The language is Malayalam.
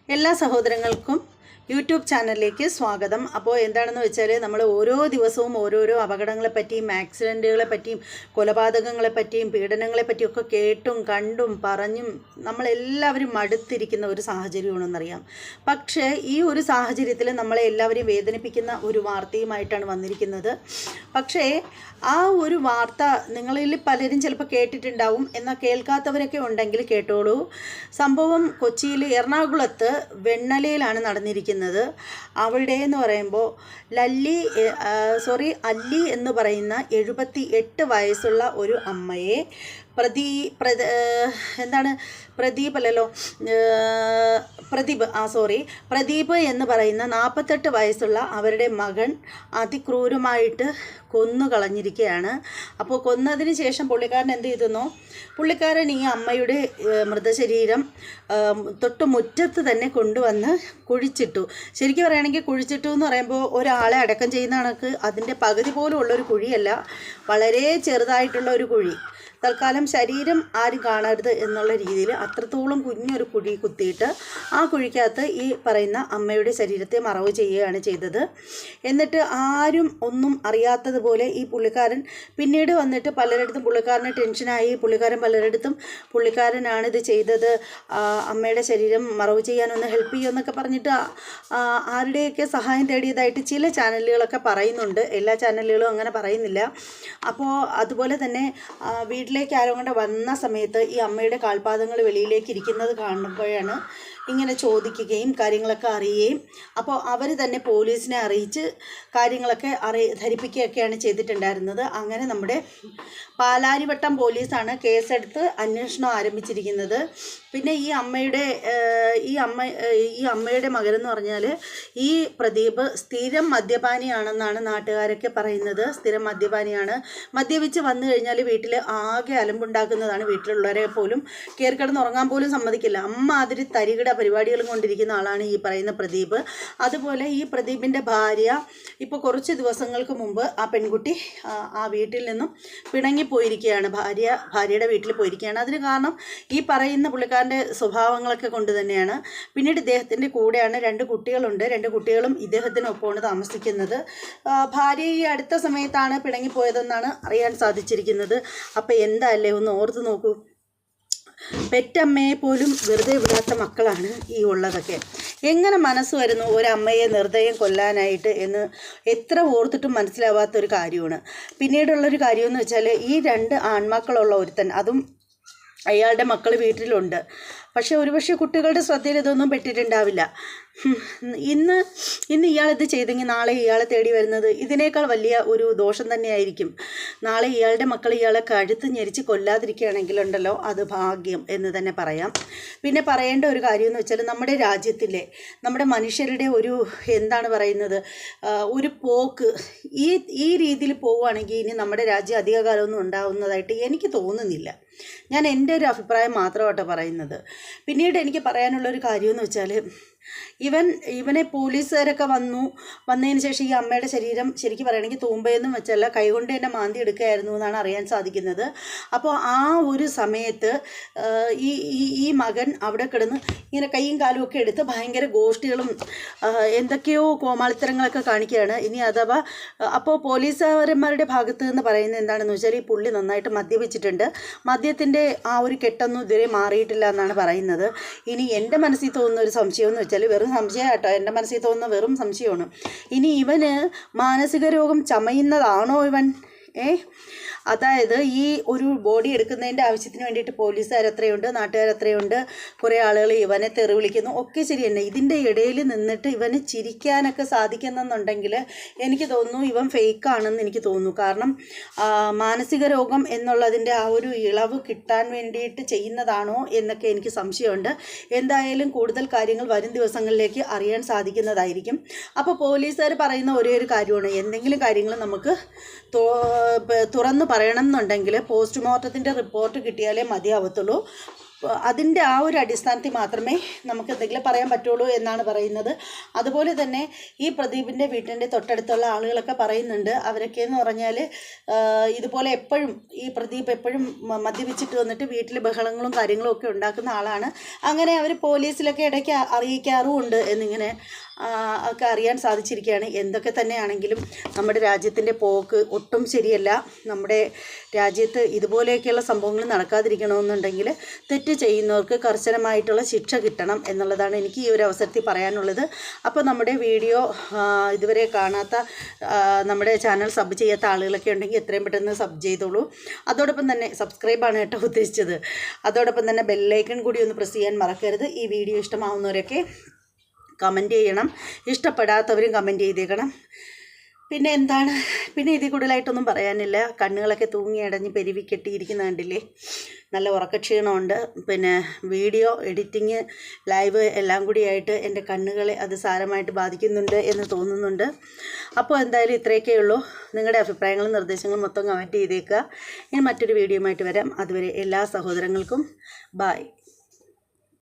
എല്ലാ സഹോദരങ്ങൾക്കും യൂട്യൂബ് ചാനലിലേക്ക് സ്വാഗതം. അപ്പോൾ എന്താണെന്ന് വെച്ചാൽ നമ്മൾ ഓരോ ദിവസവും ഓരോരോ അപകടങ്ങളെ പറ്റിയും ആക്സിഡൻറ്റുകളെ പറ്റിയും കൊലപാതകങ്ങളെ പറ്റിയും പീഡനങ്ങളെ പറ്റിയൊക്കെ കേട്ടും കണ്ടും പറഞ്ഞും നമ്മളെല്ലാവരും മടുത്തിരിക്കുന്ന ഒരു സാഹചര്യമാണെന്നറിയാം. പക്ഷേ ഈ ഒരു സാഹചര്യത്തിൽ നമ്മളെ എല്ലാവരെയും വേദനിപ്പിക്കുന്ന ഒരു വാർത്തയുമായിട്ടാണ് വന്നിരിക്കുന്നത്. പക്ഷേ ആ ഒരു വാർത്ത നിങ്ങളിൽ പലരും ചിലപ്പോൾ കേട്ടിട്ടുണ്ടാവും, എന്നാൽ കേൾക്കാത്തവരൊക്കെ ഉണ്ടെങ്കിൽ കേട്ടോളൂ. സംഭവം കൊച്ചിയിൽ എറണാകുളത്ത് വെണ്ണലയിലാണ് നടന്നിരിക്കുന്നത്. അവിടെ എന്ന് പറയുമ്പോൾ അല്ലി എന്ന് പറയുന്ന 78 വയസ്സുള്ള ഒരു അമ്മയെ പ്രദീപ് എന്ന് പറയുന്ന 48 വയസ്സുള്ള അവരുടെ മകൻ അതിക്രൂരമായിട്ട് കൊന്നു കളഞ്ഞിരിക്കുകയാണ്. അപ്പോൾ കൊന്നതിന് ശേഷം പുള്ളിക്കാരൻ എന്ത് ചെയ്തെന്നോ, പുള്ളിക്കാരൻ ഈ അമ്മയുടെ മൃതശരീരം തൊട്ട് മുറ്റത്ത് തന്നെ കൊണ്ടുവന്ന് കുഴിച്ചിട്ടു. ശരിക്കും പറയുകയാണെങ്കിൽ കുഴിച്ചിട്ടു എന്ന് പറയുമ്പോൾ ഒരാളെ അടക്കം ചെയ്യുന്ന കണക്ക് അതിൻ്റെ പകുതി പോലും ഉള്ളൊരു കുഴിയല്ല, വളരെ ചെറുതായിട്ടുള്ള ഒരു കുഴി. തൽക്കാലം ശരീരം ആരും കാണരുത് എന്നുള്ള രീതിയിൽ അത്രത്തോളം കുഞ്ഞൊരു കുഴി കുത്തിയിട്ട് ആ കുഴിക്കകത്ത് ഈ പറയുന്ന അമ്മയുടെ ശരീരത്തെ മറവ് ചെയ്യുകയാണ് ചെയ്തത്. എന്നിട്ട് ആരും ഒന്നും അറിയാത്തതുപോലെ ഈ പുള്ളിക്കാരൻ പിന്നീട് വന്നിട്ട് പലരിടത്തും പുള്ളിക്കാരന് ടെൻഷനായി. പുള്ളിക്കാരനാണ് ഇത് ചെയ്തത്, അമ്മയുടെ ശരീരം മറവ് ചെയ്യാനൊന്ന് ഹെൽപ്പ് ചെയ്യുമെന്നൊക്കെ പറഞ്ഞിട്ട് ആരുടെയൊക്കെ സഹായം തേടിയതായിട്ട് ചില ചാനലുകളൊക്കെ പറയുന്നുണ്ട്. എല്ലാ ചാനലുകളും അങ്ങനെ പറയുന്നില്ല. അപ്പോൾ അതുപോലെ തന്നെ വീട്ടിലേക്ക് ആരോ കൊണ്ട് വന്ന സമയത്ത് ഈ അമ്മയുടെ കാൽപാദങ്ങൾ വെളിയിലേക്ക് ഇരിക്കുന്നത് കാണുമ്പോഴാണ് ഇങ്ങനെ ചോദിക്കുകയും കാര്യങ്ങളൊക്കെ അറിയുകയും, അപ്പോൾ അവർ തന്നെ പോലീസിനെ അറിയിച്ച് കാര്യങ്ങളൊക്കെ ധരിപ്പിക്കുകയൊക്കെയാണ് ചെയ്തിട്ടുണ്ടായിരുന്നത്. അങ്ങനെ നമ്മുടെ പാലാരിവട്ടം പോലീസാണ് കേസെടുത്ത് അന്വേഷണം ആരംഭിച്ചിരിക്കുന്നത്. പിന്നെ ഈ അമ്മയുടെ മകനെന്ന് പറഞ്ഞാൽ ഈ പ്രദീപ് സ്ഥിരം മദ്യപാനിയാണെന്നാണ് നാട്ടുകാരൊക്കെ പറയുന്നത്. സ്ഥിരം മദ്യപാനിയാണ്. മദ്യപിച്ച് വന്നു കഴിഞ്ഞാൽ വീട്ടിൽ ആകെ അലമ്പുണ്ടാക്കുന്നതാണ്. വീട്ടിലുള്ളവരെ പോലും കയറി കിടന്ന് ഉറങ്ങാൻ പോലും സമ്മതിക്കില്ല. അമ്മാതിരി തരികിട പരിപാടികളും കൊണ്ടിരിക്കുന്ന ആളാണ് ഈ പറയുന്ന പ്രദീപ്. അതുപോലെ ഈ പ്രദീപിൻ്റെ ഭാര്യ ഇപ്പോൾ കുറച്ച് ദിവസങ്ങൾക്ക് മുമ്പ് ആ പെൺകുട്ടി ആ വീട്ടിൽ നിന്നും പിണങ്ങിപ്പോയിരിക്കുകയാണ്. ഭാര്യയുടെ വീട്ടിൽ പോയിരിക്കുകയാണ്. അതിന് കാരണം ഈ പറയുന്ന പുള്ളിക്കാരൻ്റെ സ്വഭാവങ്ങളൊക്കെ കൊണ്ട് തന്നെയാണ്. പിന്നീട് ഇദ്ദേഹത്തിൻ്റെ കൂടെയാണ് 2 കുട്ടികളുണ്ട്. 2 കുട്ടികളും ഇദ്ദേഹത്തിനൊപ്പമാണ് താമസിക്കുന്നത്. ഭാര്യ ഈ അടുത്ത സമയത്താണ് പിണങ്ങിപ്പോയതെന്നാണ് അറിയാൻ സാധിച്ചിരിക്കുന്നത്. അപ്പോൾ എന്താല്ലേ ഒന്ന് ഓർത്ത് നോക്കൂ. പെറ്റമ്മയെ പോലും വെറുതെ വിടാത്ത മക്കളാണ് ഈ ഉള്ളതൊക്കെ. എങ്ങനെ മനസ്സ് വരുന്നു ഒരമ്മയെ നിർദ്ദയം കൊല്ലാനായിട്ട് എന്ന് എത്ര ഓർത്തിട്ടും മനസ്സിലാവാത്തൊരു കാര്യമാണ്. പിന്നീടുള്ളൊരു കാര്യമെന്ന് വെച്ചാൽ ഈ 2 ആൺമക്കളുള്ള ഒരുത്തൻ, അതും അയാളുടെ മക്കൾ വീട്ടിലുണ്ട്. പക്ഷേ ഒരുപക്ഷെ കുട്ടികളുടെ ശ്രദ്ധയിൽ ഇതൊന്നും പെട്ടിട്ടുണ്ടാവില്ല. ഇന്ന് ഇയാളിത് ചെയ്തെങ്കിൽ നാളെ ഇയാളെ തേടി വരുന്നത് ഇതിനേക്കാൾ വലിയ ഒരു ദോഷം തന്നെയായിരിക്കും. നാളെ ഇയാളുടെ മക്കൾ ഇയാളെ കഴുത്ത് ഞെരിച്ച് കൊല്ലാതിരിക്കുകയാണെങ്കിലുണ്ടല്ലോ അത് ഭാഗ്യം എന്ന് തന്നെ പറയാം. പിന്നെ പറയേണ്ട ഒരു കാര്യം എന്ന് വെച്ചാൽ നമ്മുടെ രാജ്യത്തിലെ നമ്മുടെ മനുഷ്യരുടെ ഒരു ഒരു പോക്ക് ഈ രീതിയിൽ പോവുകയാണെങ്കിൽ ഇനി നമ്മുടെ രാജ്യം അധികകാലമൊന്നും ഉണ്ടാവുന്നതായിട്ട് എനിക്ക് തോന്നുന്നില്ല. ഞാൻ എൻ്റെ ഒരു അഭിപ്രായം മാത്രമായിട്ട് പറയുന്നത്. പിന്നീട് എനിക്ക് പറയാനുള്ളൊരു കാര്യമെന്ന് വെച്ചാൽ ഇവനെ പോലീസുകാരൊക്കെ വന്നതിന് ശേഷം ഈ അമ്മയുടെ ശരീരം ശരിക്കും പറയുകയാണെങ്കിൽ തൂമ്പയെന്നും വെച്ചല്ല, കൈകൊണ്ട് തന്നെ മാന്തി എടുക്കുകയായിരുന്നു എന്നാണ് അറിയാൻ സാധിക്കുന്നത്. അപ്പോൾ ആ ഒരു സമയത്ത് ഈ മകൻ അവിടെ കിടന്ന് ഇങ്ങനെ കൈയും കാലും ഒക്കെ എടുത്ത് ഭയങ്കര ഗോഷ്ഠികളും എന്തൊക്കെയോ കോമാളിത്തരങ്ങളൊക്കെ കാണിക്കുകയാണ്. ഇനി അഥവാ അപ്പോൾ പോലീസുകാരന്മാരുടെ ഭാഗത്ത് നിന്ന് പറയുന്നത് എന്താണെന്ന് വെച്ചാൽ ഈ പുള്ളി നന്നായിട്ട് മദ്യപിച്ചിട്ടുണ്ട്, മദ്യത്തിൻ്റെ ആ ഒരു കെട്ടൊന്നും ഇതുവരെ മാറിയിട്ടില്ല എന്നാണ് പറയുന്നത്. ഇനി എൻ്റെ മനസ്സിൽ തോന്നുന്ന ഒരു സംശയം എന്ന് വെച്ചാൽ വെറും സംശയം കേട്ടോ, എൻ്റെ മനസ്സിൽ തോന്നുന്ന വെറും സംശയമാണ്. ഇനി ഇവന് മാനസിക രോഗം ചമയുന്നതാണോ ഇവൻ? അതായത് ഈ ഒരു ബോഡി എടുക്കുന്നതിൻ്റെ ആവശ്യത്തിന് വേണ്ടിയിട്ട് പോലീസുകാർ എത്രയുണ്ട്, നാട്ടുകാർ എത്രയുണ്ട്, കുറേ ആളുകൾ ഇവനെ തെറി വിളിക്കുന്നു, ഒക്കെ ശരി തന്നെ. ഇതിൻ്റെ ഇടയിൽ നിന്നിട്ട് ഇവന് ചിരിക്കാനൊക്കെ സാധിക്കുന്നെന്നുണ്ടെങ്കിൽ എനിക്ക് തോന്നുന്നു ഇവൻ ഫേക്കാണെന്ന് എനിക്ക് തോന്നുന്നു. കാരണം മാനസിക രോഗം എന്നുള്ളതിൻ്റെ ആ ഒരു ഇളവ് കിട്ടാൻ വേണ്ടിയിട്ട് ചെയ്യുന്നതാണോ എന്നൊക്കെ എനിക്ക് സംശയമുണ്ട്. എന്തായാലും കൂടുതൽ കാര്യങ്ങൾ വരും ദിവസങ്ങളിലേക്ക് അറിയാൻ സാധിക്കുന്നതായിരിക്കും. അപ്പോൾ പോലീസുകാർ പറയുന്ന ഒരേ ഒരു കാര്യമാണ്, എന്തെങ്കിലും കാര്യങ്ങൾ നമുക്ക് തുറന്നു പറയണം എന്നുണ്ടെങ്കിൽ പോസ്റ്റ്മോർട്ടത്തിൻ്റെ റിപ്പോർട്ട് കിട്ടിയാലേ മതിയാവത്തുള്ളൂ. അതിൻ്റെ ആ ഒരു അടിസ്ഥാനത്തിൽ മാത്രമേ നമുക്ക് എന്തെങ്കിലും പറയാൻ പറ്റുള്ളൂ എന്നാണ് പറയുന്നത്. അതുപോലെ തന്നെ ഈ പ്രദീപിൻ്റെ വീട്ടിൻ്റെ തൊട്ടടുത്തുള്ള ആളുകളൊക്കെ പറയുന്നുണ്ട്, അവരൊക്കെ എന്ന് പറഞ്ഞാൽ ഇതുപോലെ എപ്പോഴും ഈ പ്രദീപ് എപ്പോഴും മദ്യപിച്ചിട്ട് വന്നിട്ട് വീട്ടിൽ ബഹളങ്ങളും കാര്യങ്ങളും ഒക്കെ ഉണ്ടാക്കുന്ന ആളാണ്. അങ്ങനെ അവർ പോലീസിലൊക്കെ ഇടയ്ക്ക് അറിയിക്കാറുമുണ്ട് എന്നിങ്ങനെ ഒക്കെ അറിയാൻ സാധിച്ചിരിക്കുകയാണ്. എന്തൊക്കെ തന്നെയാണെങ്കിലും നമ്മുടെ രാജ്യത്തിൻ്റെ പോക്ക് ഒട്ടും ശരിയല്ല. നമ്മുടെ രാജ്യത്ത് ഇതുപോലെയൊക്കെയുള്ള സംഭവങ്ങൾ നടക്കാതിരിക്കണമെന്നുണ്ടെങ്കിൽ തെറ്റ് ചെയ്യുന്നവർക്ക് കർശനമായിട്ടുള്ള ശിക്ഷ കിട്ടണം എന്നുള്ളതാണ് എനിക്ക് ഈ ഒരു അവസരത്തിൽ പറയാനുള്ളത്. അപ്പോൾ നമ്മുടെ വീഡിയോ ഇതുവരെ കാണാത്ത നമ്മുടെ ചാനൽ സബ് ചെയ്യാത്ത ആളുകളൊക്കെ ഉണ്ടെങ്കിൽ എത്രയും പെട്ടെന്ന് സബ് ചെയ്തോളൂ. അതോടൊപ്പം തന്നെ സബ്സ്ക്രൈബാണ് കേട്ടോ ഉദ്ദേശിച്ചത്. അതോടൊപ്പം തന്നെ ബെല്ലൈക്കൺ കൂടി ഒന്ന് പ്രസ് ചെയ്യാൻ മറക്കരുത്. ഈ വീഡിയോ ഇഷ്ടമാവുന്നവരൊക്കെ കമൻറ്റ് ചെയ്യണം, ഇഷ്ടപ്പെടാത്തവരും കമൻറ്റ് ചെയ്തേക്കണം. പിന്നെ എന്താണ്, പിന്നെ ഇതിൽ കൂടുതലായിട്ടൊന്നും പറയാനില്ല. കണ്ണുകളൊക്കെ തൂങ്ങി അടഞ്ഞ് പെരുവി കെട്ടിയിരിക്കുന്ന കണ്ടില്ലേ, നല്ല ഉറക്കക്ഷീണമുണ്ട്. പിന്നെ വീഡിയോ എഡിറ്റിങ്, ലൈവ് എല്ലാം കൂടിയായിട്ട് എൻ്റെ കണ്ണുകളെ അത് സാരമായിട്ട് ബാധിക്കുന്നുണ്ട് എന്ന് തോന്നുന്നുണ്ട്. അപ്പോൾ എന്തായാലും ഇത്രയൊക്കെ ഉള്ളൂ. നിങ്ങളുടെ അഭിപ്രായങ്ങളും നിർദ്ദേശങ്ങളും മൊത്തം കമൻറ്റ് ചെയ്തേക്കുക. ഇനി മറ്റൊരു വീഡിയോയുമായിട്ട് വരാം. അതുവരെ എല്ലാ സഹോദരങ്ങൾക്കും ബായ്.